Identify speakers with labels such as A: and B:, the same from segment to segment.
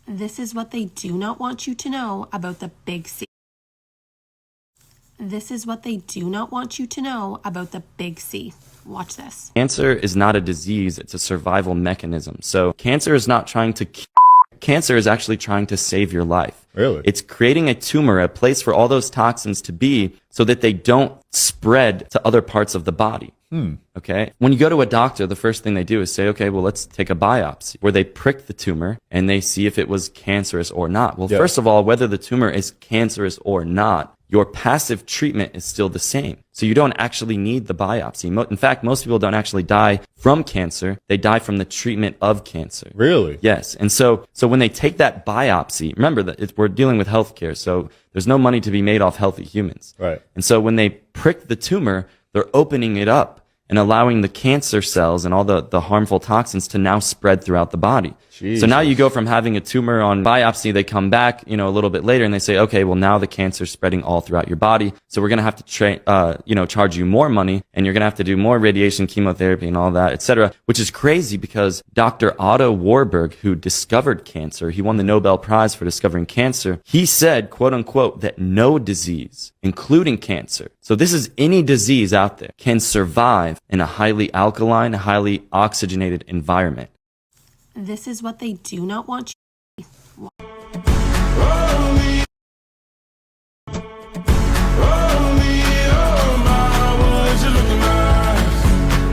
A: This is what they do not want you to know about the big C. This is what they do not want you to know about the big C. Watch this.
B: Cancer is not a disease, it's a survival mechanism. So cancer is not trying to cancer is actually trying to save your life.
C: Really?
B: It's creating a tumor, a place for all those toxins to be so that they don't spread to other parts of the body. Okay. When you go to a doctor, the first thing they do is say, okay, well, let's take a biopsy where they prick the tumor and they see if it was cancerous or not. Well, first of all, whether the tumor is cancerous or not, your passive treatment is still the same. So you don't actually need the biopsy. In fact, most people don't actually die from cancer. They die from the treatment of cancer.
C: Really?
B: Yes. And so when they take that biopsy, remember that we're dealing with healthcare. So there's no money to be made off healthy humans.
C: Right.
B: And so when they prick the tumor, they're opening it up and allowing the cancer cells and all the harmful toxins to now spread throughout the body.
C: Jesus.
B: So now you go from having a tumor on biopsy, they come back, a little bit later and they say, okay, well now the cancer's spreading all throughout your body. So we're going to have to charge you more money and you're going to have to do more radiation, chemotherapy and all that, etc. Which is crazy because Dr. Otto Warburg, who discovered cancer, he won the Nobel Prize for discovering cancer. He said, quote unquote, that no disease, including cancer, so this is any disease out there, can survive in a highly alkaline, highly oxygenated environment.
A: This is what they do not want you.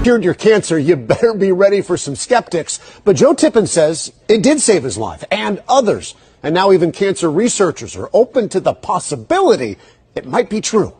D: Cured your cancer, you better be ready for some skeptics. But Joe Tippin says it did save his life and others. And now even cancer researchers are open to the possibility it might be true.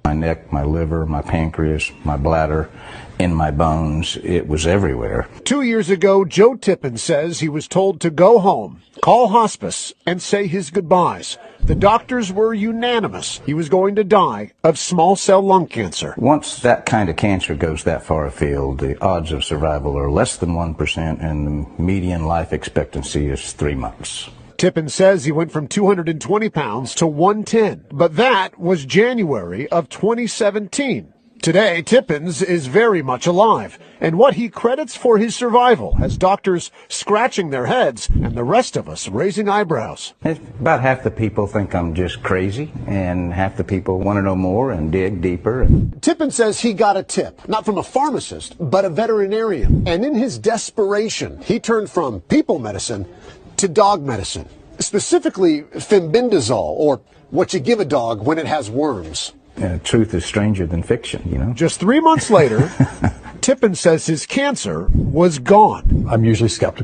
E: My neck, my liver, my pancreas, my bladder, in my bones, it was everywhere.
D: 2 years ago, Joe Tippin says he was told to go home, call hospice, and say his goodbyes. The doctors were unanimous. He was going to die of small cell lung cancer.
E: Once that kind of cancer goes that far afield, the odds of survival are less than 1%, and the median life expectancy is 3 months.
D: Tippin says he went from 220 pounds to 110, but that was January of 2017. Today, Tippins is very much alive, and what he credits for his survival has doctors scratching their heads and the rest of us raising eyebrows.
E: About half the people think I'm just crazy, and half the people want to know more and dig deeper.
D: Tippin says he got a tip, not from a pharmacist, but a veterinarian. And in his desperation, he turned from people medicine to dog medicine, specifically fembendazole, or what you give a dog when it has worms.
E: Truth is stranger than fiction,
D: Just 3 months later, Tippin says his cancer was gone.
F: I'm usually skeptical.